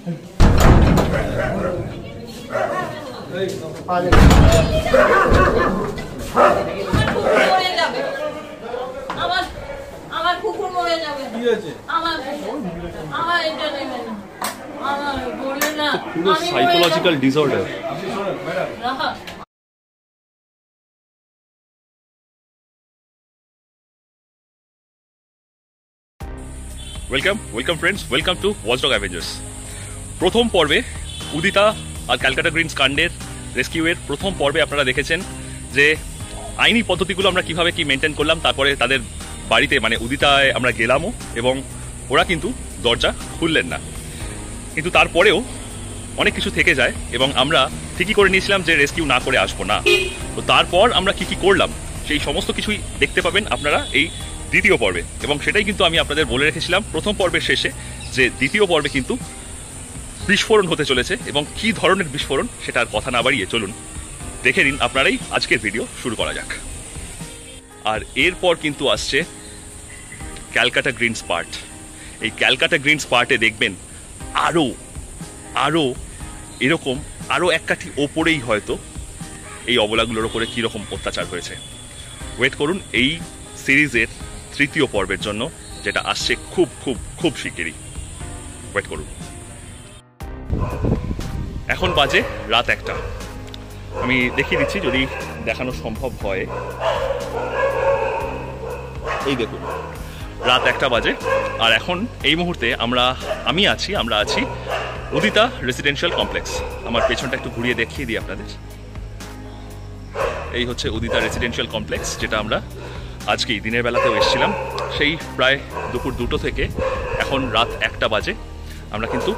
Psychological disorder. Welcome friends, welcome to watchdog Avengers. প্রথম পর্বে উদিতা আর Calcutta Greens কাণ্ডের রেস্কিউয়ের প্রথম পর্বে আপনারা দেখেছেন যে আইনি পদ্ধতিগুলো আমরা কিভাবে কি মেনটেন করলাম। তারপরে তাদের বাড়িতে মানে উদিতায় আমরা গেলামও এবং ওরা কিন্তু দরজা খুললেন না, কিন্তু তারপরেও অনেক কিছু থেকে যায় এবং আমরা ঠিকই করে নিয়েছিলাম যে রেস্কিউ না করে আসবো না। তো তারপর আমরা কি কি করলাম সেই সমস্ত কিছুই দেখতে পাবেন আপনারা এই দ্বিতীয় পর্বে, এবং সেটাই কিন্তু আমি আপনাদের বলে রেখেছিলাম প্রথম পর্বের শেষে যে দ্বিতীয় পর্বে কিন্তু বিস্ফোরণ হতে চলেছে, এবং কি ধরনের বিস্ফোরণ সেটা আর কথা না বাড়িয়ে চলুন দেখে নিন আপনারাই আজকের ভিডিও শুরু করা যাক। আর এরপর কিন্তু আসছে ক্যালকাটা গ্রিনস পার্ট। এই ক্যালকাটা গ্রিনস পার্টে দেখবেন আরও এরকম আরও এক কাঠি ওপরেই হয়তো এই অবলাগুলোর ওপরে কীরকম অত্যাচার হয়েছে। ওয়েট করুন এই সিরিজের তৃতীয় পর্বের জন্য, যেটা আসছে খুব খুব খুব শিগগিরই। ওয়েট করুন। এখন বাজে রাত 1টা। আমি দেখিয়ে দিচ্ছি যদি দেখানো সম্ভব হয়। এই দেখুন রাত 1টা বাজে, আর এখন এই মুহূর্তে আমরা আছি উদিতা রেসিডেন্সিয়াল কমপ্লেক্স। আমার পেছনটা একটু ঘুরিয়ে দেখিয়ে দিই আপনাদের। এই হচ্ছে উদিতা রেসিডেন্সিয়াল কমপ্লেক্স, যেটা আমরা আজকেই দিনের বেলাতেও এসেছিলাম। সেই প্রায় দুপুর 2টো থেকে এখন রাত 1টা বাজে আমরা কিন্তু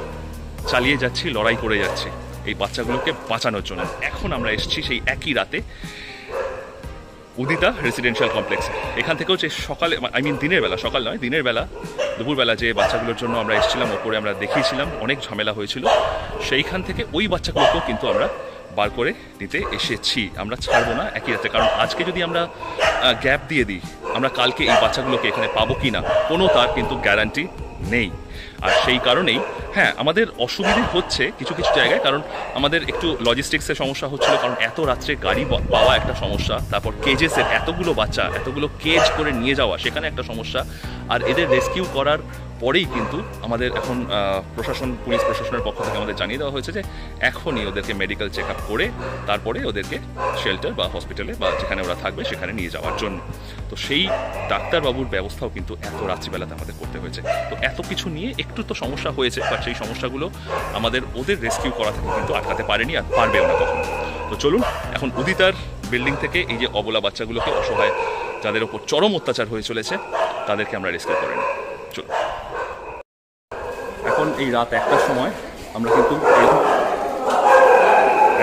চালিয়ে যাচ্ছি, লড়াই করে যাচ্ছি এই বাচ্চাগুলোকে বাঁচানোর জন্য। এখন আমরা এসেছি সেই একই রাতে উদিতা রেসিডেন্সিয়াল কমপ্লেক্সে। এখান থেকেও যে সকালে দিনের বেলা, সকাল নয় দিনের বেলা, দুপুরবেলা যে বাচ্চাগুলোর জন্য আমরা এসেছিলাম ওপরে, আমরা দেখিয়েছিলাম অনেক ঝামেলা হয়েছিল, সেইখান থেকে ওই বাচ্চাগুলোকেও কিন্তু আমরা বার করে নিতে এসেছি। আমরা ছাড়বো না একই রাতে, কারণ আজকে যদি আমরা গ্যাপ দিয়ে দিই, আমরা কালকে এই বাচ্চাগুলোকে এখানে পাবো কি না কোনো তার কিন্তু গ্যারান্টি নেই। আর সেই কারণেই হ্যাঁ আমাদের অসুবিধে হচ্ছে কিছু কিছু জায়গায়, কারণ আমাদের একটু লজিস্টিক্সের সমস্যা হচ্ছিল, কারণ এত রাত্রে গাড়ি পাওয়া একটা সমস্যা, তারপর কেজেসের এতগুলো বাচ্চা এতগুলো কেজ করে নিয়ে যাওয়া সেখানে একটা সমস্যা। আর এদের রেস্কিউ করার পরেই কিন্তু আমাদের এখন পুলিশ প্রশাসনের পক্ষ থেকে আমাদের জানিয়ে দেওয়া হয়েছে যে এখনই ওদেরকে মেডিকেল চেক আপ করে তারপরে ওদেরকে শেল্টার বা হসপিটালে বা যেখানে ওরা থাকবে সেখানে নিয়ে যাওয়ার জন্য। তো সেই ডাক্তারবাবুর ব্যবস্থাও কিন্তু এত রাত্রিবেলাতে আমাদের করতে হয়েছে। তো এত কিছু নিয়ে একটু তো সমস্যা হয়েছে, বাট সেই সমস্যাগুলো ওদের রেস্কিউ করা থেকে কিন্তু আটকাতে পারেনি, আর পারবেও না কখনো। তো চলুন এখন উদিতার বিল্ডিং থেকে এই যে অবলা বাচ্চাগুলোকে, অসহায় যাদের ওপর চরম অত্যাচার হয়ে চলেছে, তাদেরকে আমরা রেস্কিউ করে নিই। চলুন। এখন এই রাত 1টার সময় আমরা কিন্তু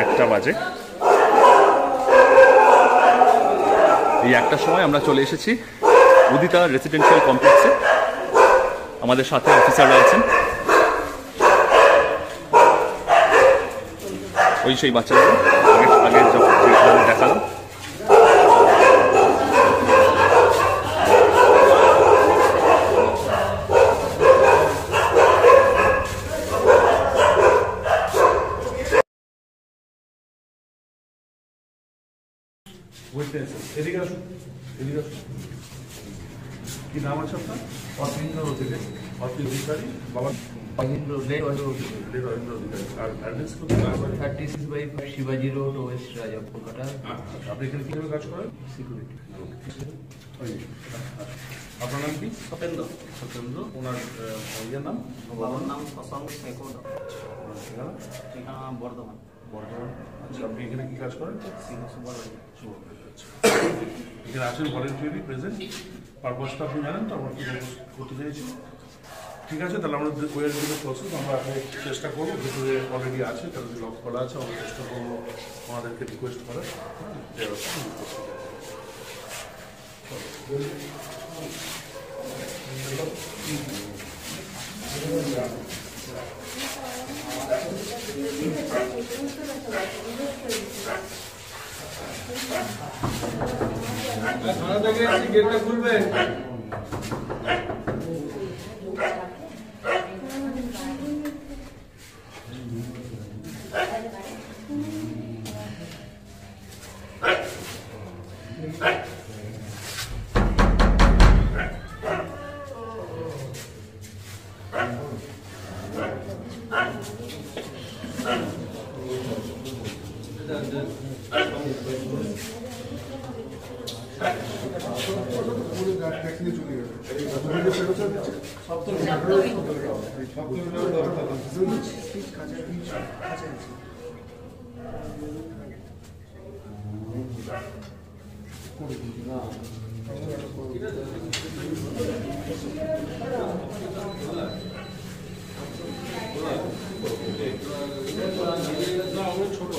1টা বাজে, এই 1টার সময় আমরা চলে এসেছি উদিতা রেসিডেন্সিয়াল কমপ্লেক্সে। আমাদের সাথে অফিসাররা আছেন, ওই সেই বাচ্চাগুলো আগে দেখালাম। এদিকে আসুন, এদিকে আসুন। কি নাম আছে আপনার? অতীন্দ্র অধিকারী। অধিকারী বাবা আর অ্যাড্রেস কোথায়? 36/5 শিবাজি রোড, ওয়েস্ট রাজা, কলকাতা। আপনি এখানে কিভাবে কাজ করেন? সিকিউরিটি। আপনার নাম কি? সতেন্দ্র। সতেন্দ্র। ওনার ইয়ের নাম? বাবার নাম শশাঙ্ক শেখর। ঠিকানা বর্ধমান। বর্ধমান। আচ্ছা, আপনি এখানে কি কাজ করেন? এখানে আছেন ভলেন্টিয়ারি প্রেজেন্ট। পারপাসটা আপনি জানেন তো আমরা কি করতে চাইছি? ঠিক আছে, তাহলে আমরা ওয়ার ভিতরে প্রসেস আমরা চেষ্টা করবো, ভিতরে অলরেডি আছে, তাহলে লক করা আছে, আমরা চেষ্টা করবো ওনাদেরকে রিকোয়েস্ট করার। থানা থেকে গেটটা খুলবে। অলরেডি ফেরত দিচ্ছে ছোট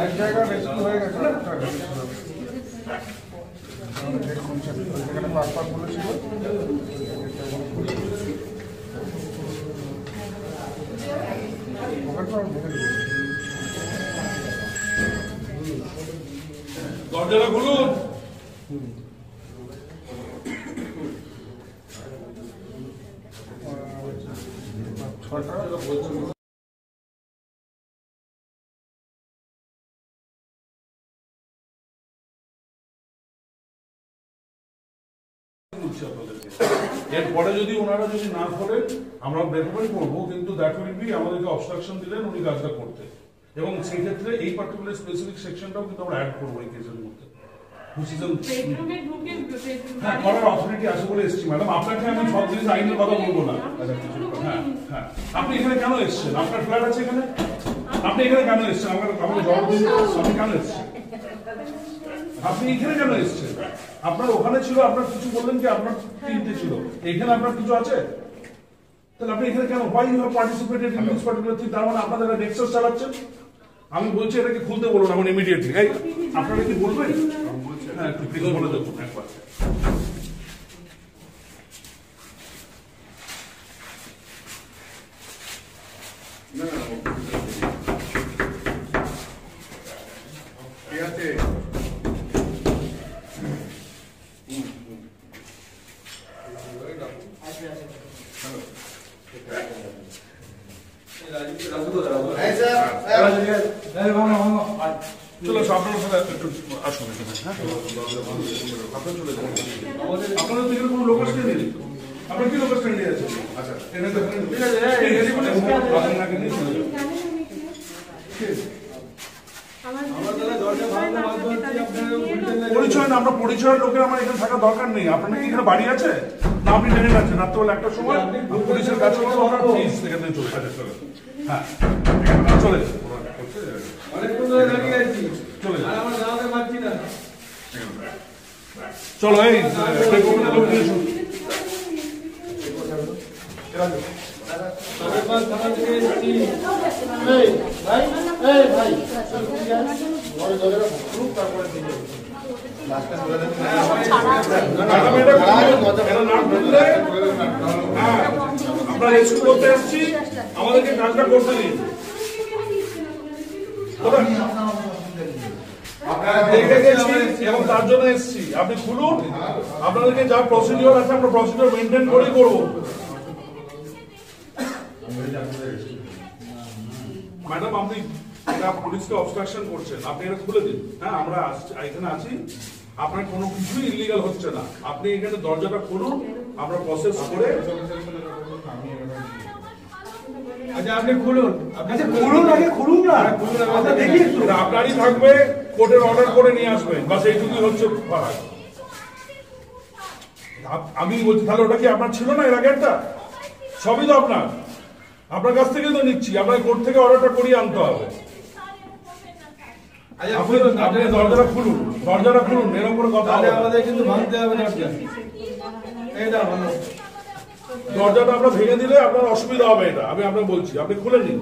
এক জায়গায় রেস্কিউ হয়ে গেছে এখানে পাসপোর্ট বলেছিল দরজাটা খুলুন। এরপরে যদি ওনারা যদি না করেন আমরা রেকমেন্ড করবো, কিন্তু দ্যাট উইল বি আমাদেরকে অবস্ট্রাকশন দিলেন উনি কাজটা করতে, এবং সেই ক্ষেত্রে এই পার্টিকুলার স্পেসিফিক সেকশনটাও কিন্তু আমরা অ্যাড করবো এই কেসের মধ্যে। হ্যাঁ, করার অথরিটি আছে বলে এসেছি ম্যাডাম, আপনাকে আমি সব জিনিস আইনের কথা বলবো না। হ্যাঁ হ্যাঁ, আপনি এখানে কেন এসেছেন? আপনার ফ্ল্যাট আছে এখানে, আপনি এখানে কেন এসেছেন? আমাকে জবাব দিন, আপনি কেন এসেছেন? আপনি এখানে কেন এসেছেন? আপনার ওখানে ছিল, আপনার কিছু বললেন কি আপনার তিনটে ছিল, এখানে আপনার কিছু আছে, তাহলে আপনি এখানে কেন? Why you have participated in this particular thing? তার মানে আপনাদের একটা নেক্সাস চালাচ্ছেন। আমি বলছি এটাকে খুলতে বলুন এখন ইমিডিয়েটলি। এই আপনারা কি বলবেন? হ্যাঁ, একটু প্লিজ বলে দেখুন একবার। ঠিক আছে, চলো আপনার সাথে একটু আসুন এখানে। হ্যাঁ, আপনার চলে যাবেন। আপনাদের তো এখানে কোনো লোকাল স্ট্যান্ড নেই, আপনার কি লোকাল স্ট্যান্ড আছে? আচ্ছা, এখানে তো ঠিক আছে, পরিচয় না, আমরা পরিচয়ের লোকের আমার এখানে থাকা দরকার নেই। আপনার কি এখানে বাড়ি আছে না? আপনি ট্রেনে আছেন রাত্রেবেলা একটার সময় পুলিশের কাছে আমরা প্লিজ এখানে চলে আসে। হ্যাঁ, চলে চলো এই আমরা রেস্কিউ করতে এসেছি, আমাদেরকে কাজটা করতে দিন। দেখে গেছি এবং তার জন্য এসেছি, আপনি খুলুন। আপনাদেরকে যা প্রসিডিওর আছে আমরা প্রসিডিওর মেনটেন করেই করবো। ম্যাডাম, আপনি পুলিশকে অবস্ট্রাকশন করছেন, আপনি এটা খুলে দিন। হ্যাঁ, আমরা এখানে আছি, আপনার কোনো কিছুই ইলিগাল হচ্ছে না। আপনি এখানে দরজাটা খুলুন, আমরা প্রসেস করে। আচ্ছা, আপনি খুলুন, খুলুন আগে, খুলুন না, দেখি আপনারই থাকবে, কোর্টের অর্ডার করে নিয়ে আসবেন, বাস এইটুকুই হচ্ছে ফারাক। আমি বলছি তাহলে ওটা কি আপনার ছিল না এর আগে একটা? সবই তো আপনার কাছ থেকে তো নিচ্ছি, আপনার কোর্ট থেকে অর্ডারটা করিয়ে আনতে হবে। আপনি দরজাটা খুলুন, দরজাটা খুলুন, এরকম করে কথা হবে। আমাদের কিন্তু ভাঙতে হবে দরজা, এইটা ভালো। দরজাটা আমরা ভেঙে দিলে আপনার অসুবিধা হবে, এটা আমি আপনাকে বলছি। আপনি খুলে নিন।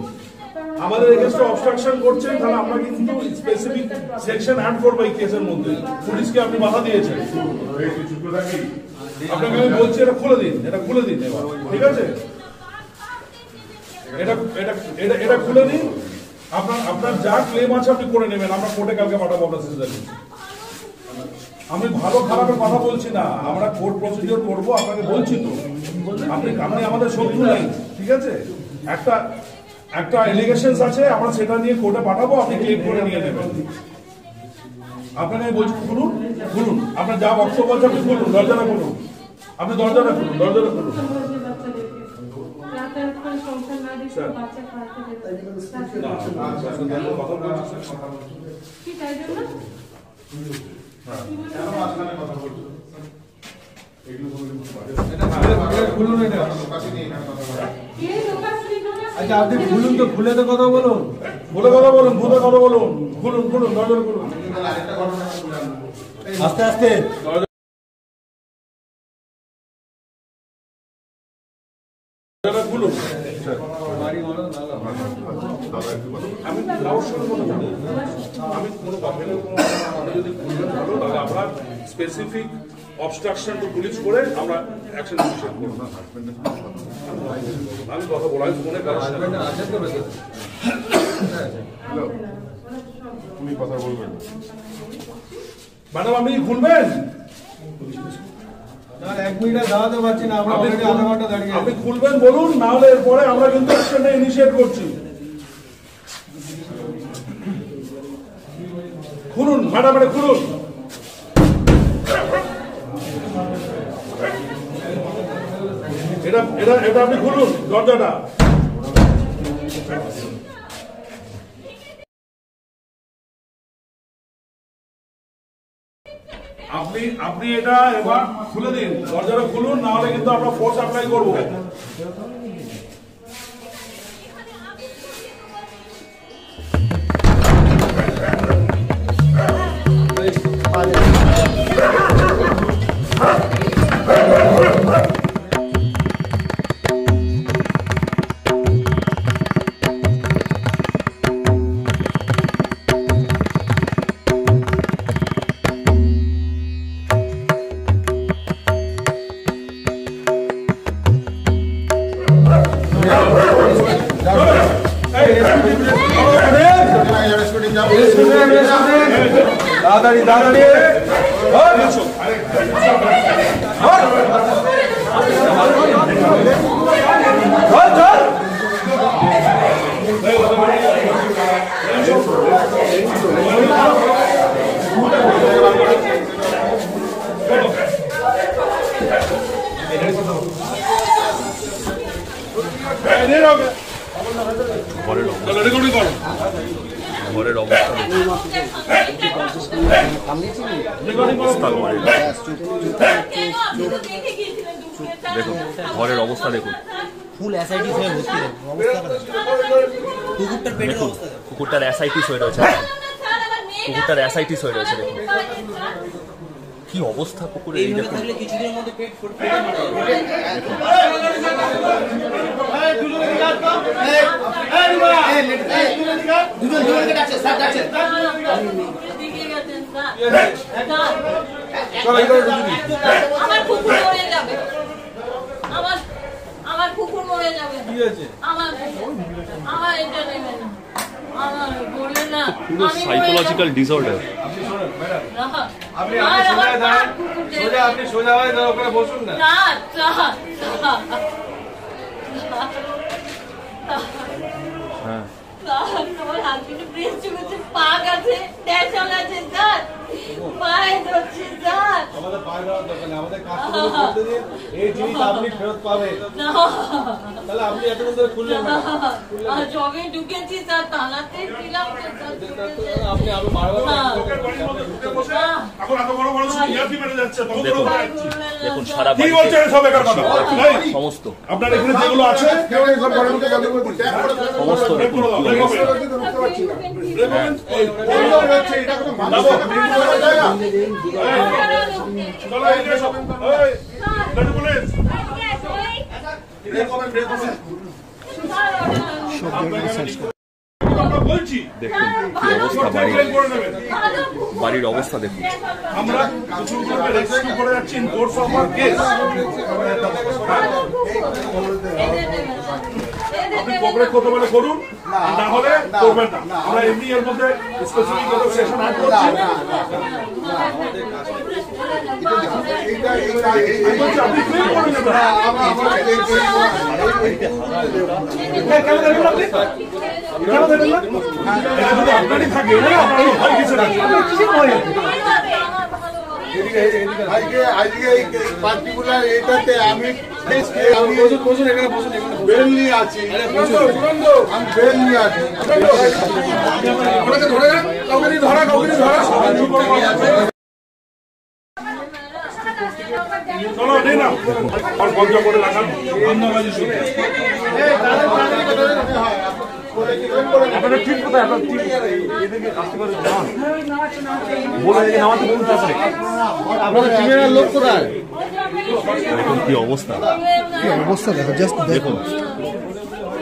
আমাদের এগেইনস্টে অবস্ট্রাকশন করছেন, তাহলে আমরা কিন্তু স্পেসিফিক সেকশন অ্যাড করবো এই কেসের মধ্যে। পুলিশকে আপনি বাধা দিয়েছেন, আপনাকে আমি বলছি এটা খুলে দিন, এটা খুলে দিন এবার, ঠিক আছে? এটা খুলে দিন। আপনার যা ক্লেম আছে আপনি করে নেবেন, আমরা কোর্টে কালকে পাঠাবো। আপনার সিজারে আমি ভালো খারাপের কথা বলছি না, আমরা কোর্ট প্রসিডিওর করবো, আপনাকে বলছি তো। আপনি আমাদের শত্রু নাই, ঠিক আছে? একটা এলিগেশনস আছে, আমরা সেটা নিয়ে কোর্টে পাঠাবো, আপনি ক্লেম করে নিয়ে নেবেন। আপনাকে আমি বলছি খুলুন, খুলুন, আপনার যা বক্তব্য আছে আপনি খুলুন, দরজাটা খুলুন, আপনি দরজাটা খুলুন, দরজাটা খুলুন। তার কোনো সংসার না দিচ্ছে বাচ্চা খাওয়াতে দেবে কি তাই জন্য আচ্ছা আপনি খুলুন তো, খুলে তো কথা বলুন, খুলে কথা বলুন, খুলে কথা বলুন, খুলুন খুলুন দরজা খুলুন আস্তে আস্তে। দরজা খুলুন। আমি কারোর সঙ্গে কথা বলবো, আমি কোনো কথা নেই। আপনি যদি খুলবেন ভালো, তাহলে আমরা স্পেসিফিক অবস্ট্রাকশন টু পুলিশ করে আমরা অ্যাকশন ইনিশিয়েট করব। আমি কথা বলাই ফোনে কারোর সঙ্গে উনি কথা বলবেন। ম্যাডাম আপনি কি খুলবেন? এক মিনিট দাঁড়াতে পারছি না, আমরা অলরেডি আধা ঘন্টা দাঁড়িয়ে আপনি খুলবেন বলুন, না হলে এরপরে আমরা কিন্তু অ্যাকশনটা ইনিশিয়েট করছি। খুলুন ম্যাডাম, এটা খুলুন। এটা এটা এটা আপনি খুলুন দরজাটা। আপনি আপনি এটা এবার খুলে দিন, দরজাটা খুলুন, না হলে কিন্তু আমরা ফোর্স অ্যাপ্লাই করবো। তাড়াতাড়ি দাঁড়ানি ঘরের অবস্থা দেখুন, ঘরের অবস্থা দেখুন, ফুল অ্যাসাইটিস হয়ে ভর্তি কুকুরটার পেটের অবস্থা, কুকুরটার অ্যাসাইটিস হয়ে রয়েছে, কুকুরটার অ্যাসাইটিস হয়ে রয়েছে, দেখুন কি অবস্থা কুকুরের। এই দেখুন কিছুদিনের মধ্যে পেট ফুটবে। আমার কুকুর মরে যাবে, আমার কুকুর মরে যাবে। কি আছে? আমার এটা নেবে না, আমার বলে না, পুরো সাইকোলজিক্যাল ডিসঅর্ডার। আপনি সোজা দাঁড়ান, সোজা আপনি সোজা হয়ে দাঁড়ান, ওখানে বসুন না। হ্যাঁ তোমার হাজবেন্ড ব্রেস চুকেছে, পা গেছে, ট্যাচল আছে স্যার, পায়ে ধরছে স্যার। আমাদের পায়ে দেওয়ার দরকার নেই, আমাদের কাজ করতে দিন, এই জিনিস আপনি ফেরত পাবেন। তাহলে আপনি এতক্ষণ ধরে খুললেন না? জগে ঢুকেছি স্যার, তালাতে ছিলাম আপনি আরো বারবার এখন এত বড় বড় ইয়ার্কি মেরে যাচ্ছে, দেখুন সারা কি বলছে সব একার কথা। সমস্ত আপনার এখানে যেগুলো আছে সমস্ত দেখুন বলছি দেখুন কি অবস্থা বাড়ির অবস্থা দেখুন। আমরা কিছু রেস্কিউ করে যাচ্ছি in course of our case. আপনি কোঅপারেট করতে পারলে করুন, না হলে করবেন না। আমরা এমনি এর মধ্যে স্পেসিফিক কোনো সেশন অ্যাড করছি। আপনি ক্লিয়ার করে নেবেন। আপনারই থাকে, আপনার ভয় কিছু না। আজকে এই পার্টিকুলার এটাতে আমি বেল নিয়ে আছি, আমি বেল নিয়ে আছি। চলো নিয়ে নাও আর বন্ধ করে রাখান ধন্যবাদ শুনে আপনারা ঠিক কোথায় আপনার ঠিক এদিকে আসতে পারে যান বলে দিকে নামাতে বলুন তারপরে আপনাদের টিমের লোক কোথায়? দেখুন কি অবস্থা, কি অবস্থা দেখো, জাস্ট দেখুন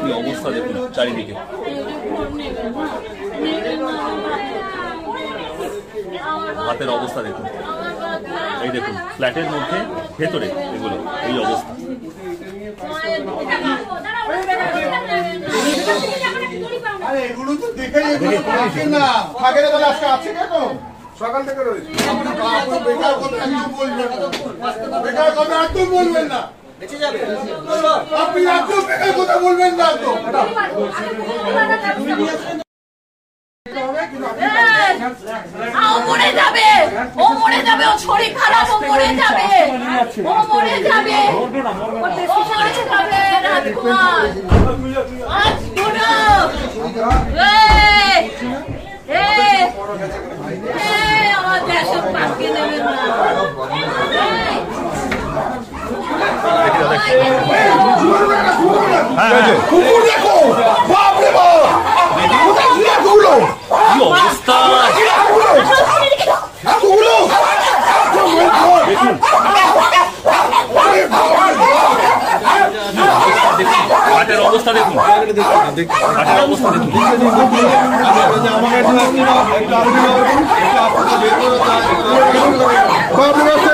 কি অবস্থা, দেখুন চারিদিকে হাতের অবস্থা দেখুন, এই দেখুন ফ্ল্যাটের মধ্যে ভেতরে এগুলো এই অবস্থা। এগুলো তো দেখে থাকে না, থাকে না তাহলে আজকে আছে কেন? সকাল থেকে রয়েছে। বেকার কথা একদম বলবেন না, বেকার কথা একদম বলবেন না, আপনি একদম বেকার কথা বলবেন না তো। ও মরে যাবে, ও মরে যাবে, ও শরীর খারাপ, ও মরে যাবে, ও মরে যাবে, ও মরে যাবে। রাজকুমার আজ গুরু আমার দেশের পাখি নেবে না। কুকুর দেখো, বাপরে বাপ, এতগুলো কি অবস্থা, এতগুলো হাটের অবস্থা দেখুন, হাটের অবস্থা দেখুন।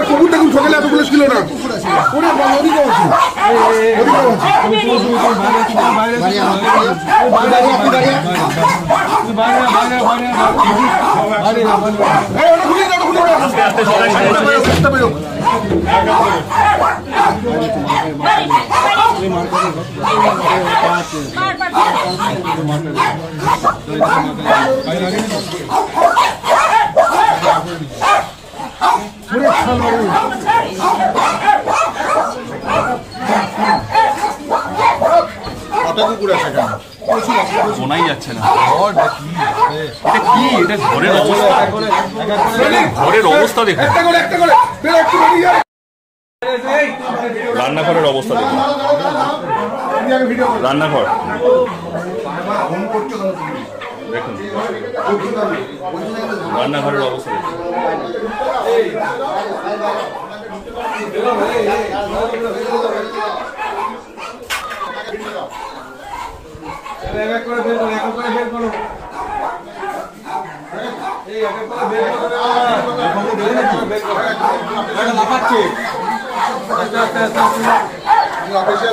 কুকুর দেখুন, সকালে এতগুলো ছিল না। আস্তে আস্তে সবাই শোনাই যাচ্ছে না। এটা কি, এটা ঘরের অবস্থা, ঘরের অবস্থা দেখুন, রান্নাঘরের অবস্থা দেখুন, রান্নাঘর দেখুন, রান্নাঘরের অবস্থা দেখুন।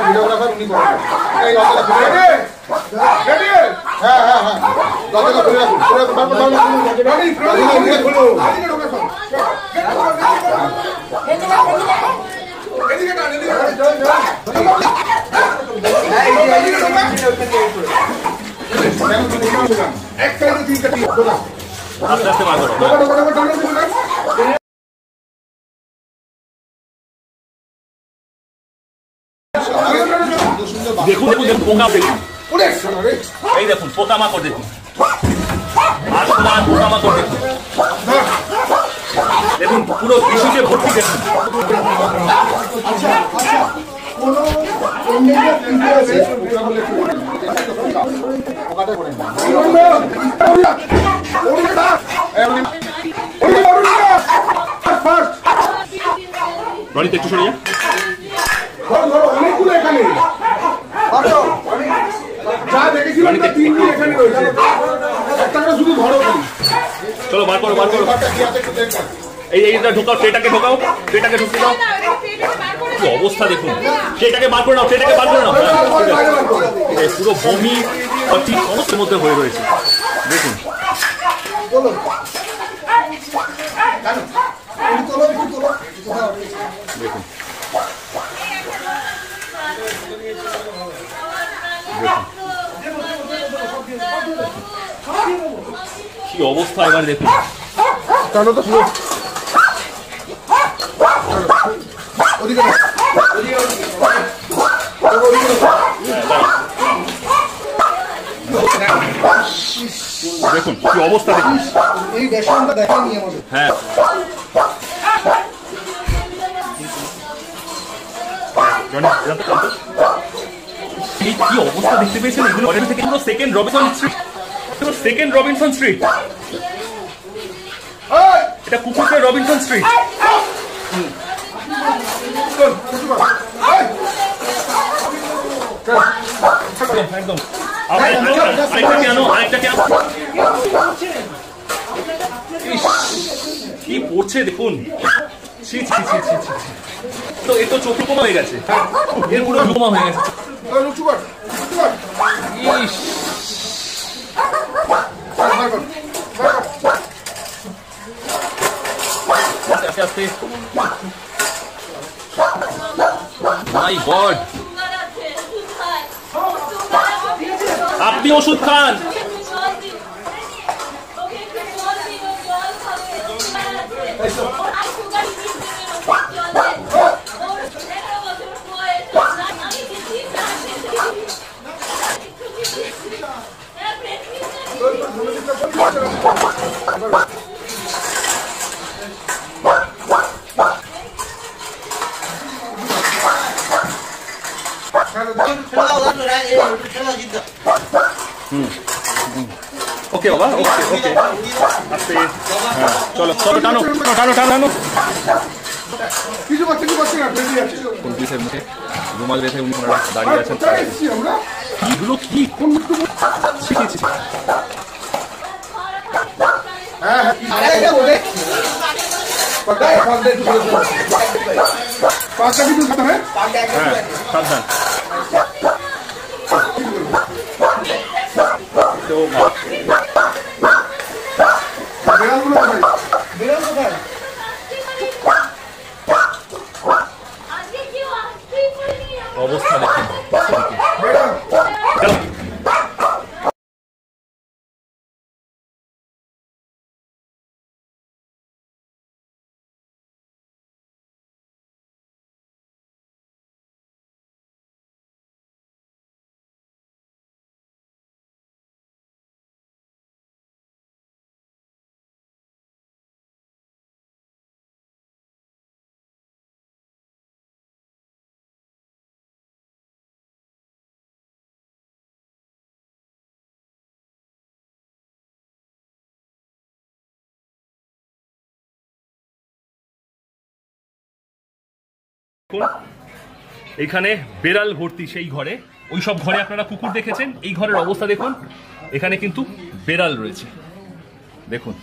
ভিডিওগ্রাফার উনি করেন। আস্তে আস্তে বার করো। দেখুন দেখুন দেখুন পোকা দেখুন, এই দেখুন পোকামাকড় দেখুন, আর পোকামাকড় দেখুন, দেখুন পুরো টিস্যুতে ভর্তি দেখুন। রনিত একটু সরে যা। অনেকগুলো এখানে যা দেখেছিলাম না, তিনটি এখানে রয়েছে, একটা করে শুধু ধরো। চলো বার করো বার করো, এইটা ঢোকাও, ট্রেটাকে ঢোকাও, ট্রেটাকে ঢুকিয়ে দাও। কি অবস্থা দেখুন, ট্রেটাকে বার করে নাও, ট্রেটাকে বার করে নাও। পুরো বমি ঠিক সমস্যার মধ্যে হয়ে রয়েছে দেখুন। দেখুন কি অবস্থা, এবার দেখুন। দেখুন কি অবস্থা, দেখুন এই রেশনটা দেখাইনি আমাদের। হ্যাঁ এই কি অবস্থা দেখতে পেয়েছেন, এগুলো অলরেডি থেকে পুরো second Robinson street, second Robinson street, এটা কুকুরকে রবিনসন স্ট্রিট। একদম আরেকটাকে আনো, আরেকটাকে আনো। কি পড়ছে দেখুন, ছি ছি ছি ছি ছি। তো এ তো চোখ উপমা হয়ে গেছে, এর পুরো উপমা হয়ে গেছে। ইস আস্তে আস্তে, মাই গড, আপনি ওষুধ খান। ওকে বাবা, ওকে ওকে, আস্তে, চলো চলো, টানো টানো টানো টানো। কিছু করছে কি করছে না, বেরিয়ে যাচ্ছে। পুলিশের মুখে রুমাল বেঁধে উনি ওনারা দাঁড়িয়ে আছেন। আমরা এগুলো কি কোন শিখেছি? হ্যাঁ হ্যাঁ, পাঁচটা কিছু খাতে হবে। হ্যাঁ সাবধান। তো বিড়ালগুলো কোথায়? বিড়াল কোথায়? অবস্থা দেখুন, বিড়াল এখানে বেড়াল ভর্তি সেই ঘরে, ওই সব ঘরে আপনারা কুকুর দেখেছেন, এই ঘরের অবস্থা দেখুন, এখানে কিন্তু বেড়াল রয়েছে দেখুন।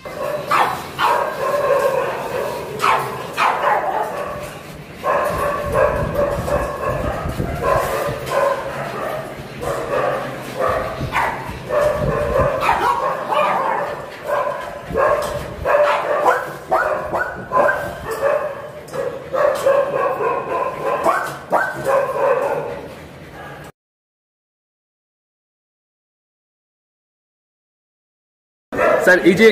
স্যার এই যে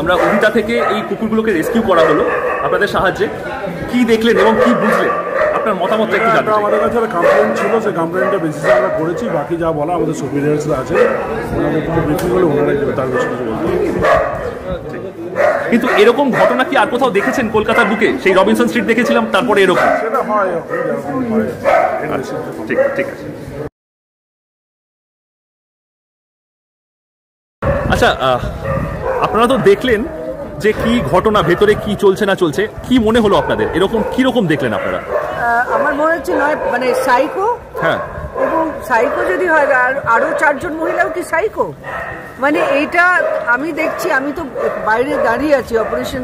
আমরা উড়িষ্যা থেকে এই কুকুরগুলোকে রেস্কিউ করা হলো আপনাদের সাহায্যে, কি দেখলেন এবং কি বুঝলেন, আপনার মতামতটা একটু জানতে চাই। আমাদের কাছে একটা কমপ্লেন ছিল, সেই কমপ্লেনটা বেসিসে আমরা করেছি। বাকি যা বলা আমাদের সুপিরিয়ার্সরা আছে, ওনাদের কোনো ব্রিফিং হলে ওনারাই দেবে, তার বেশি কিছু বলতে। কিন্তু এরকম ঘটনা কি আর কোথাও দেখেছেন কলকাতার বুকে? সেই রবিনসন স্ট্রিট দেখেছিলাম, তারপরে এরকম সেটা হয়, এরকম হয়। ঠিক ঠিক আছে। আচ্ছা, আপনারা তো দেখলেন যে কি ঘটনা, ভেতরে কি চলছে না চলছে, কি মনে হলো আপনাদের? এরকম কি রকম দেখলেন আপনারা? আমার মনে হচ্ছে নয় মানে সাইকো, হ্যাঁ, এবং সাইকো যদি হয় আরো 4 জন মহিলাও কি সাইকো? মানে এইটা আমি দেখছি, আমি তো বাইরে দাঁড়িয়ে আছি, অপারেশন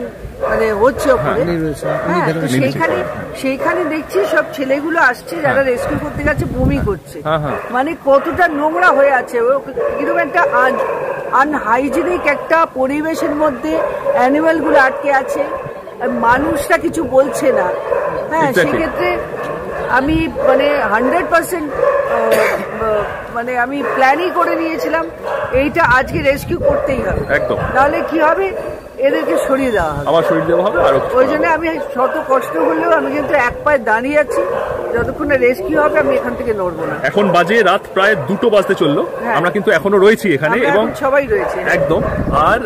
মানে হচ্ছে ওপরে, হ্যাঁ, তো সেইখানে দেখছি সব ছেলেগুলো আসছে যারা রেস্কিউ করতে গেছে, বমি করছে। মানে কতটা নোংরা হয়ে আছে, কিরকম একটা আনহাইজিনিক একটা পরিবেশের মধ্যে অ্যানিমালগুলো আটকে আছে, মানুষরা কিছু বলছে না। হ্যাঁ, সেক্ষেত্রে আমি মানে 100% মানে আমি প্ল্যানই করে নিয়েছিলাম এইটা আজকে রেস্কিউ করতেই হবে। একদম, নাহলে কি হবে, এদেরকে সরিয়ে দেওয়া হবে, আবার সরিয়ে দেওয়া হবে। আর ওই জন্য আমি শত কষ্ট হলেও আমি কিন্তু এক পায়ে দাঁড়িয়ে আছি, যতক্ষণ না রেস্কিউ হবে আমি এখান থেকে নড়বো না। এখন বাজে রাত প্রায় 2টো বাজতে চললো, আমরা কিন্তু এখনো রয়েছি এখানে এবং সবাই রয়েছে একদম। আর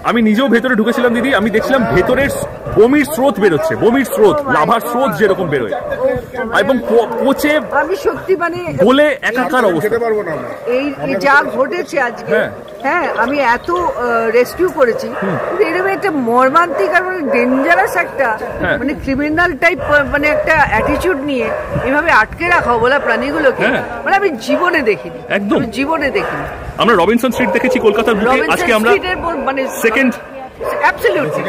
আমি নিজেও ভেতরে ঢুকেছিলাম দিদি, আমি দেখছিলাম ভেতরের বমির স্রোত বেরোচ্ছে, বমির স্রোত, লাভার স্রোত যেরকম বেরোয় এবং পচে আমি সত্যি মানে বলে একাকার অবস্থা। এই যা ঘটেছে আজকে, হ্যাঁ আমি এত রেস্কিউ করেছি, এরকম একটা মর্মান্তিক আর মানে ডেঞ্জারাস একটা মানে ক্রিমিনাল টাইপ মানে একটা অ্যাটিটিউড নিয়ে এভাবে আটকে রাখা বলা প্রাণীগুলোকে মানে আমি জীবনে দেখিনি, একদম জীবনে দেখিনি। আমরা রবিনসন স্ট্রিট দেখেছি কলকাতার বুকে, আজকে আমরা মানে second Absolutely.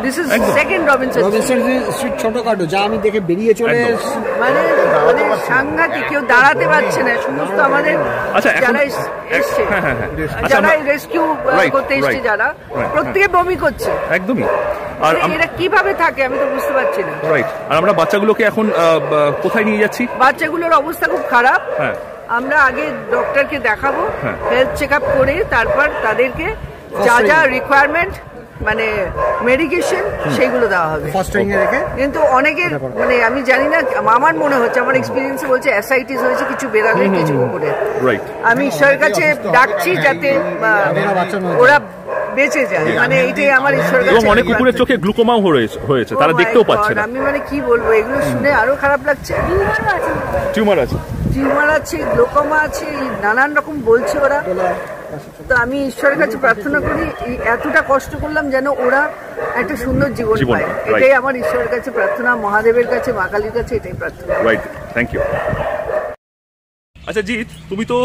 This is second Robinson Street ছোটখাটো যা আমি দেখে বেরিয়ে চলে মানে সাংঘাতিক, কেউ দাঁড়াতে পারছে না সমস্ত আমাদের যারা এসছে, যারা রেস্কিউ করতে এসছে, যারা প্রত্যেকে বমি করছে একদমই। আর এরা কিভাবে থাকে আমি তো বুঝতে পারছি না। রাইট। আর আমরা বাচ্চাগুলোকে এখন কোথায় নিয়ে যাচ্ছি? বাচ্চাগুলোর অবস্থা খুব খারাপ, আমরা আগে ডক্টরকে দেখাবো, হেলথ চেক আপ করে তারপর তাদেরকে যা যা রিকোয়ারমেন্ট মানে মেডিকেশন সেগুলো দেওয়া হবে কিন্তু অনেকের মানে আমি জানি না, আমার মনে হচ্ছে, আমার এক্সপিরিয়েন্সে বলছে অ্যাসাইটিস হয়েছে কিছু বেড়ালে কিছু কুকুরে। আমি ঈশ্বরের কাছে ডাকছি যাতে ওরা বেঁচে যায়, মানে এইটাই আমার ঈশ্বরের কাছে। অনেক কুকুরের চোখে গ্লুকোমাও হয়েছে, তারা দেখতেও পাচ্ছে না। আমি মানে কি বলবো, এগুলো শুনে আরো খারাপ লাগছে। টিউমার আছে, টিউমার আছে, গ্লুকোমা আছে, নানান রকম বলছে ওরা। তো আমি ঈশ্বরের কাছে প্রার্থনা করি এতটা কষ্ট করলাম যেন ওরা একটা সুন্দর জীবন পায়, এটাই আমার ঈশ্বরের কাছে প্রার্থনা, মহাদেবের কাছে, মা কালীর কাছে এটাই প্রার্থনা। Right, thank you. আচ্ছা জিৎ, তুমি তো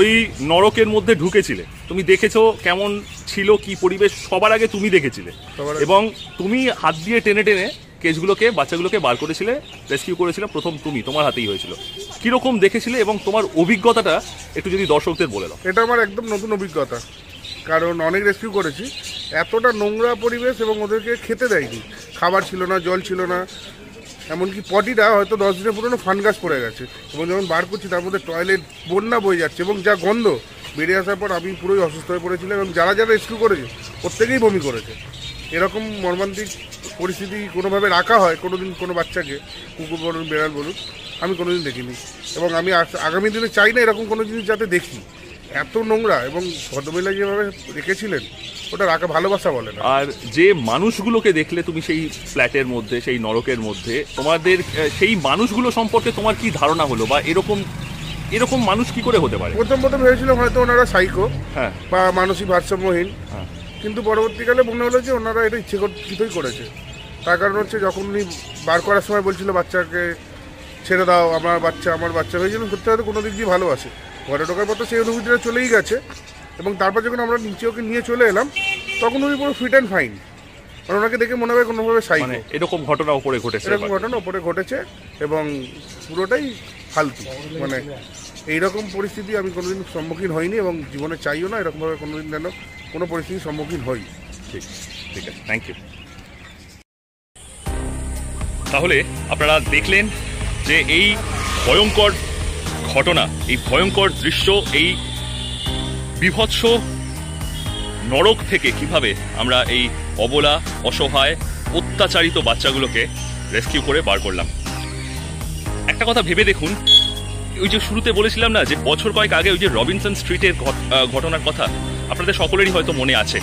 ওই নরকের মধ্যে ঢুকেছিলে, তুমি দেখেছো কেমন ছিল, কি পরিবেশ, সবার আগে তুমি দেখেছিলে এবং তুমি হাত দিয়ে টেনে টেনে কেসগুলোকে, বাচ্চাগুলোকে বার করেছিলে, রেস্কিউ করেছিলে, প্রথম তুমি, তোমার হাতেই হয়েছিল। কিরকম দেখেছিলে এবং তোমার অভিজ্ঞতাটা একটু যদি দর্শকদের বলে দাও। এটা আমার একদম নতুন অভিজ্ঞতা, কারণ অনেক রেস্কিউ করেছি, এতটা নোংরা পরিবেশ এবং ওদেরকে খেতে দেয়নি, খাবার ছিল না, জল ছিল না, এমনকি পটিটা হয়তো 10 দিনের পুরনো ফানগাস পড়ে গেছে এবং যখন বার করছি তার মধ্যে টয়লেট বন্যা বয়ে যাচ্ছে এবং যা গন্ধ বেরিয়ে আসার পর আমি পুরোই অসুস্থ হয়ে পড়েছিলাম এবং যারা যারা রেস্কিউ করেছে প্রত্যেকেই বমি করেছে। এরকম মর্মান্তিক পরিস্থিতি কোনোভাবে রাখা হয় কোনোদিন কোনো বাচ্চাকে, কুকুর বলুন, বেড়াল বলুন, আমি কোনোদিন দেখিনি এবং আমি আগামী দিনে চাই না এরকম কোনো জিনিস যাতে দেখি। এত নোংরা এবং ভদ্রমহিলা যেভাবে রেখেছিলেন ওটা রাখা ভালোবাসা বলে না। আর যে মানুষগুলোকে দেখলে তুমি সেই ফ্ল্যাটের মধ্যে, সেই নরকের মধ্যে, তোমাদের সেই মানুষগুলো সম্পর্কে তোমার কি ধারণা হলো, বা এরকম মানুষ কি করে হতে পারে? প্রথম ভেবেছিলাম হয়তো ওনারা সাইকো বা মানসিক ভারসাম্যহীন, কিন্তু পরবর্তীকালে মনে হলো যে ওনারা এটা ইচ্ছেকৃতই করেছে। তার কারণ হচ্ছে যখন উনি বার করার সময় বলছিল বাচ্চাকে ছেড়ে দাও, আমার বাচ্চা হয়েছিল, সত্যি হয়তো কোনো দিক দিয়ে ভালোবাসে, ঘরে ঢোকার পর তো সেই অনুভূতিটা চলেই গেছে এবং তারপর যখন আমরা নিচে ওকে নিয়ে চলে এলাম তখন উনি পুরো ফিট অ্যান্ড ফাইন, মানে ওনাকে দেখে মনে হয় কোনোভাবে সাইকো। এরকম ঘটনা ওপরে ঘটেছে, এরকম ঘটনা ওপরে ঘটেছে এবং পুরোটাই ফালতু, মানে এইরকম পরিস্থিতি আমি কোনোদিন সম্মুখীন হইনি এবং জীবনে চাইও না এরকমভাবে কোনোদিন যেন কোনো পরিস্থিতির সম্মুখীন হই। ঠিক আছে, থ্যাংক ইউ। তাহলে আপনারা দেখলেন যে এই ভয়ঙ্কর ঘটনা, এই ভয়ঙ্কর দৃশ্য, এই বিভৎস নরক থেকে কিভাবে আমরা এই অবলা, অসহায়, অত্যাচারিত বাচ্চাগুলোকে রেস্কিউ করে বার করলাম। একটা কথা ভেবে দেখুন, ওই যে শুরুতে বলেছিলাম না যে বছর কয়েক আগে ওই যে রবিনসন স্ট্রিটের ঘটনার কথা আপনাদের সকলেরই হয়তো মনে আছে।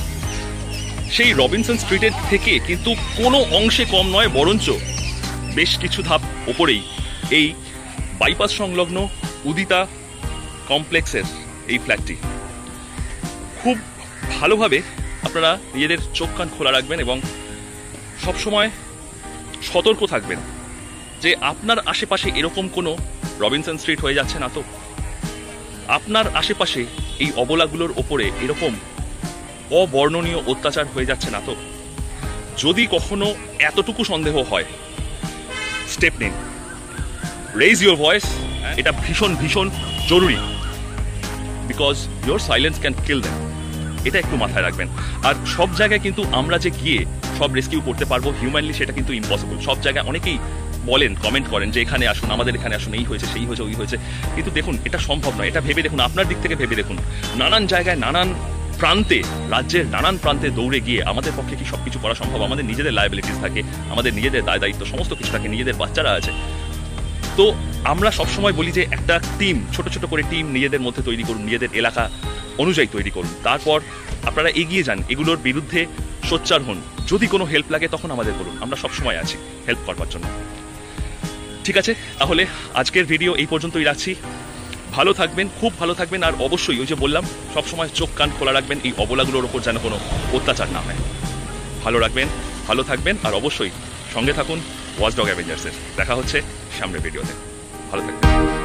সেই রবিনসন স্ট্রিটের থেকে কিন্তু কোনো অংশে কম নয়, বরঞ্চ বেশ কিছু ধাপ ওপরেই এই বাইপাস সংলগ্ন উদিতা কমপ্লেক্সের এই ফ্ল্যাটটি। খুব ভালোভাবে আপনারা নিজেদের চোখ কান খোলা রাখবেন এবং সবসময় সতর্ক থাকবেন যে আপনার আশেপাশে এরকম কোনো রবিনসন স্ট্রিট হয়ে যাচ্ছে না তো, আপনার আশেপাশে এই অবলাগুলোর ওপরে এরকম অবর্ণনীয় অত্যাচার হয়ে যাচ্ছে না তো। যদি কখনো এতটুকু সন্দেহ হয়, স্টেপ নিন, রেইজ ইউর ভয়েস, এটা ভীষণ ভীষণ জরুরি, because your silence can kill them, এটা একটু মাথায় রাখবেন। আর সব জায়গায় কিন্তু আমরা যে গিয়ে সব রেস্কিউ করতে পারবো হিউম্যানলি, সেটা কিন্তু ইম্পসিবল। সব জায়গায় অনেকেই বলেন, কমেন্ট করেন যে এখানে আসুন, আমাদের এখানে আসুন, এই হয়েছে, সেই হয়েছে, ওই হয়েছে, কিন্তু দেখুন এটা সম্ভব নয়। এটা ভেবে দেখুন, আপনার দিক থেকে ভেবে দেখুন, নানান জায়গায় নানান প্রান্তে, রাজ্যের নানান প্রান্তে দৌড়ে গিয়ে আমাদের পক্ষে কি সবকিছু করা সম্ভব? আমাদের নিজেদের লায়াবিলিটিস থাকে, আমাদের নিজেদের দায় দায়িত্ব, সমস্ত কিছু থাকে, নিজেদের বাচ্চারা আছে। তো আমরা সবসময় বলি যে একটা টিম, ছোট ছোট করে টিম নিজেদের মধ্যে তৈরি করুন, নিজেদের এলাকা অনুযায়ী তৈরি করুন, তারপর আপনারা এগিয়ে যান, এগুলোর বিরুদ্ধে সোচ্চার হন। যদি কোনো হেল্প লাগে তখন আমাদের বলুন, আমরা সবসময় আছি হেল্প করবার জন্য। ঠিক আছে, তাহলে আজকের ভিডিও এই পর্যন্তই রাখছি। ভালো থাকবেন, খুব ভালো থাকবেন, আর অবশ্যই ওই যে বললাম সবসময় চোখ কান খোলা রাখবেন, এই অবলাগুলোর ওপর যেন কোনো অত্যাচার না হয়। ভালো রাখবেন, ভালো থাকবেন, আর অবশ্যই সঙ্গে থাকুন ওয়াচডগ অ্যাভেঞ্জার্সের। দেখা হচ্ছে সামনের ভিডিওতে। ভালো থাকবেন।